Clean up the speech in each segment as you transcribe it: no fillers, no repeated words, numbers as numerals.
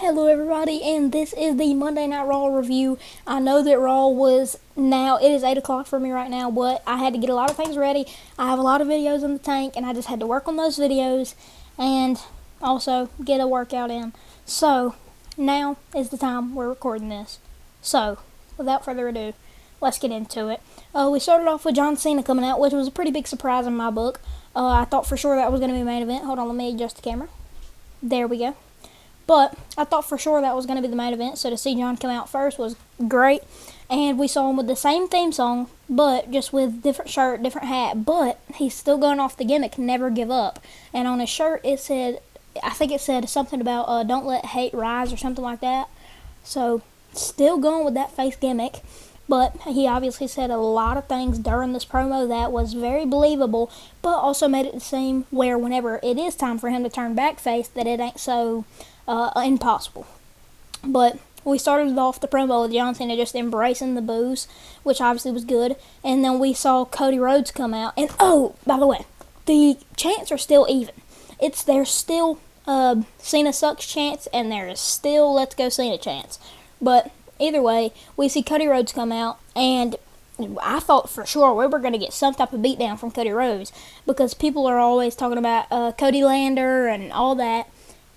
Hello everybody, and this is the Monday Night Raw review. I know that Raw it is 8 o'clock for me right now, but I had to get a lot of things ready. I have a lot of videos in the tank, and I just had to work on those videos, and also get a workout in. So, now is the time we're recording this. So, without further ado, let's get into it. We started off with John Cena coming out, which was a pretty big surprise in my book. I thought for sure that was going to be a main event. Hold on, let me adjust the camera. There we go. But I thought for sure that was going to be the main event, so to see John come out first was great. And we saw him with the same theme song, but just with different shirt, different hat. But he's still going off the gimmick, never give up. And on his shirt it said, I think it said something about don't let hate rise or something like that. So still going with that face gimmick. But he obviously said a lot of things during this promo that was very believable, but also made it seem where whenever it is time for him to turn back face, that it ain't so impossible. But we started off the promo with John Cena just embracing the boos, which obviously was good. And then we saw Cody Rhodes come out. And oh, by the way, the chants are still even. There's still Cena sucks chants, and there is still Let's Go Cena chants. But either way, we see Cody Rhodes come out, and I thought for sure we were going to get some type of beatdown from Cody Rhodes, because people are always talking about Cody Lander and all that,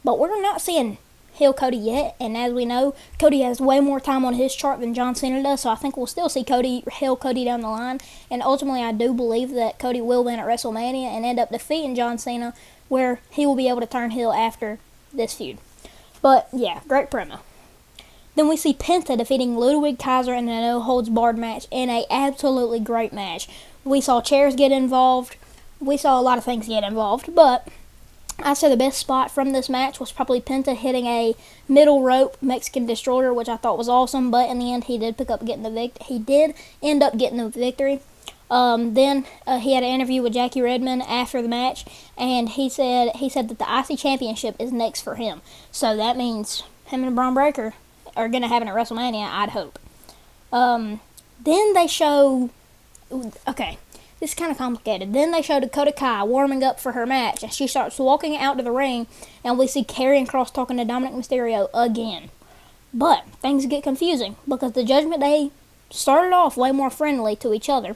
but we're not seeing heel Cody yet. And as we know, Cody has way more time on his chart than John Cena does, so I think we'll still see heel Cody down the line. And ultimately, I do believe that Cody will win at WrestleMania and end up defeating John Cena, where he will be able to turn heel after this feud. But yeah, great promo. Then we see Penta defeating Ludwig Kaiser in a no-holds-barred match in a absolutely great match. We saw chairs get involved. We saw a lot of things get involved, but I'd say the best spot from this match was probably Penta hitting a middle rope Mexican Destroyer, which I thought was awesome, but in the end he did end up getting the victory. Then he had an interview with Jackie Redmond after the match, and he said that the IC Championship is next for him. So that means him and Bron Breakker are going to have it at WrestleMania, I'd hope. Then they show... Okay, this is kind of complicated. Then they show Dakota Kai warming up for her match, and she starts walking out to the ring, and we see Karrion Kross talking to Dominic Mysterio again. But things get confusing, because the Judgment Day started off way more friendly to each other,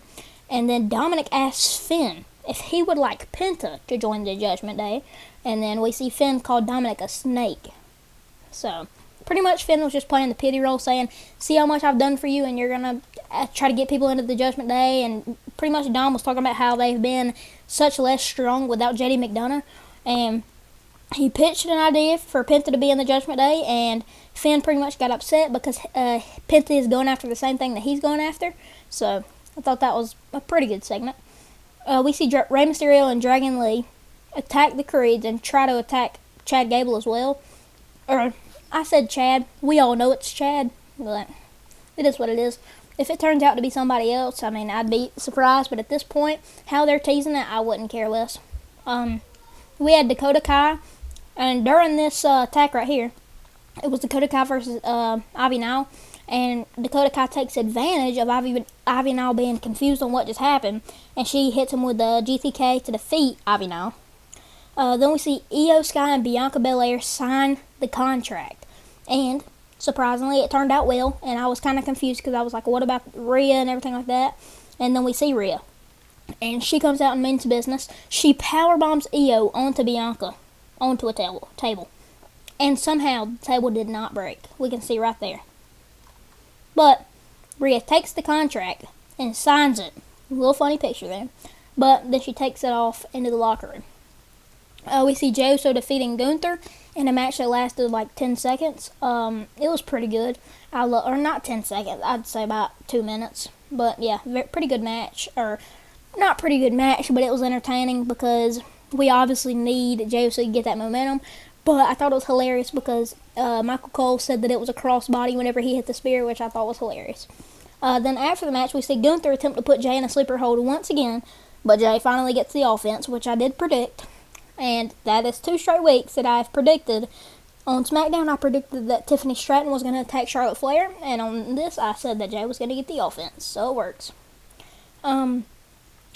and then Dominic asks Finn if he would like Penta to join the Judgment Day, and then we see Finn call Dominic a snake. So pretty much Finn was just playing the pity role, saying, see how much I've done for you, and you're going to try to get people into the Judgment Day. And pretty much Dom was talking about how they've been such less strong without JD McDonough. And he pitched an idea for Penta to be in the Judgment Day, and Finn pretty much got upset because Penta is going after the same thing that he's going after. So I thought that was a pretty good segment. We see Rey Mysterio and Dragon Lee attack the Creeds and try to attack Chad Gable as well. I said Chad. We all know it's Chad, but it is what it is. If it turns out to be somebody else, I mean, I'd be surprised, but at this point, how they're teasing it, I wouldn't care less. We had Dakota Kai, and during this attack right here, it was Dakota Kai versus Ivy Nile, and Dakota Kai takes advantage of Ivy Nile being confused on what just happened, and she hits him with the GTK to defeat Ivy Nile. Then we see Io Sky and Bianca Belair sign the contract. And surprisingly, it turned out well, and I was kind of confused because I was like, what about Rhea and everything like that? And then we see Rhea, and she comes out and means business. She powerbombs Io onto Bianca, onto a table. And somehow the table did not break. We can see right there. But Rhea takes the contract and signs it. A little funny picture there. But then she takes it off into the locker room. We see Jey Uso defeating Gunther in a match that lasted like 10 seconds. It was pretty good. Or not 10 seconds, I'd say about 2 minutes. But yeah, pretty good match. Or not pretty good match, but it was entertaining because we obviously need Jey Uso to get that momentum. But I thought it was hilarious because Michael Cole said that it was a crossbody whenever he hit the spear, which I thought was hilarious. Then after the match, we see Gunther attempt to put Jey in a sleeper hold once again, but Jey finally gets the offense, which I did predict. And that is 2 straight weeks that I've predicted. On SmackDown, I predicted that Tiffany Stratton was going to attack Charlotte Flair, and on this, I said that Jey was going to get the offense, so it works.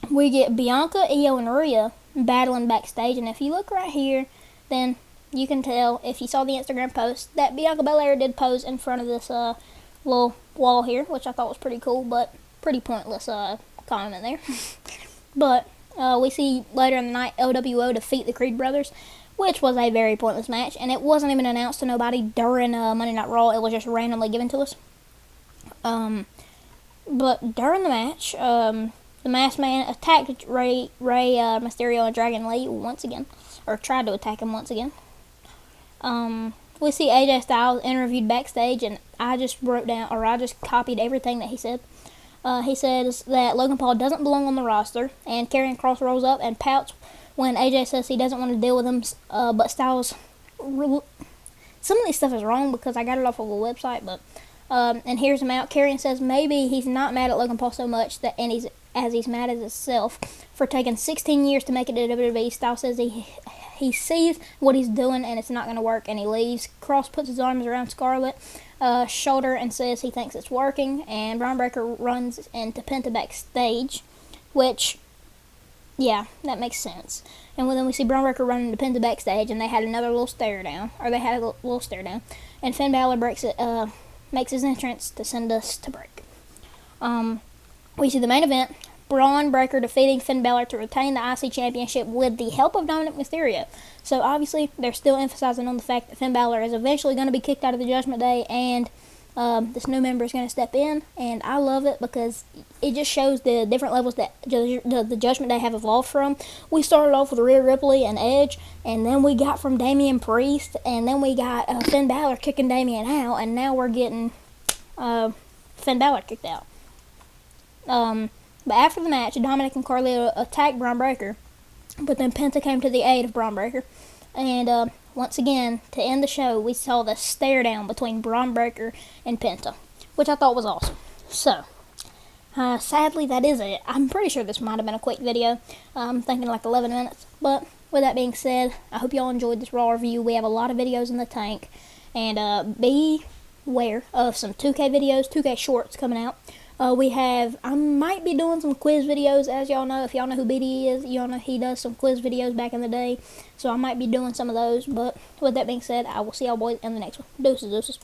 We get Bianca, Io, and Rhea battling backstage, and if you look right here, then you can tell if you saw the Instagram post that Bianca Belair did pose in front of this little wall here, which I thought was pretty cool, but pretty pointless comment there. But we see later in the night LWO defeat the Creed brothers, which was a very pointless match, and it wasn't even announced to nobody during Monday Night Raw. It was just randomly given to us. But during the match, the Masked Man attacked Rey Mysterio and Dragon Lee once again, or tried to attack him once again. We see AJ Styles interviewed backstage, and I just copied everything that he said. He says that Logan Paul doesn't belong on the roster, and Karrion Kross rolls up and pouts when AJ says he doesn't want to deal with him, but Styles... Some of this stuff is wrong because I got it off of a website, but... and hears him out. Karrion says maybe he's not mad at Logan Paul so much he's mad at himself for taking 16 years to make it to WWE. Styles says he sees what he's doing and it's not going to work, and he leaves. Cross puts his arms around Scarlett's shoulder and says he thinks it's working, and Bron Breakker runs into Penta backstage, which, yeah, that makes sense. And then we see Bron Breakker running into Penta backstage, and they had another little stare down, and Finn Balor makes his entrance to send us to break. We see the main event, Bron Breakker defeating Finn Balor to retain the IC Championship with the help of Dominic Mysterio. So obviously, they're still emphasizing on the fact that Finn Balor is eventually going to be kicked out of the Judgment Day, and this new member is going to step in, and I love it because it just shows the different levels that the Judgment Day have evolved from. We started off with Rhea Ripley and Edge, and then we got from Damian Priest, and then we got Finn Balor kicking Damian out, and now we're getting Finn Balor kicked out. But after the match, Dominic and Carlito attacked Bron Breakker, but then Penta came to the aid of Bron Breakker, and once again, to end the show, we saw the stare down between Bron Breakker and Penta, which I thought was awesome. So, sadly, that is it. I'm pretty sure this might have been a quick video. I'm thinking like 11 minutes. But with that being said, I hope y'all enjoyed this Raw review. We have a lot of videos in the tank. And beware of some 2K videos, 2K shorts coming out. I might be doing some quiz videos, as y'all know. If y'all know who BD is, y'all know he does some quiz videos back in the day. So I might be doing some of those. But with that being said, I will see y'all boys in the next one. Deuces.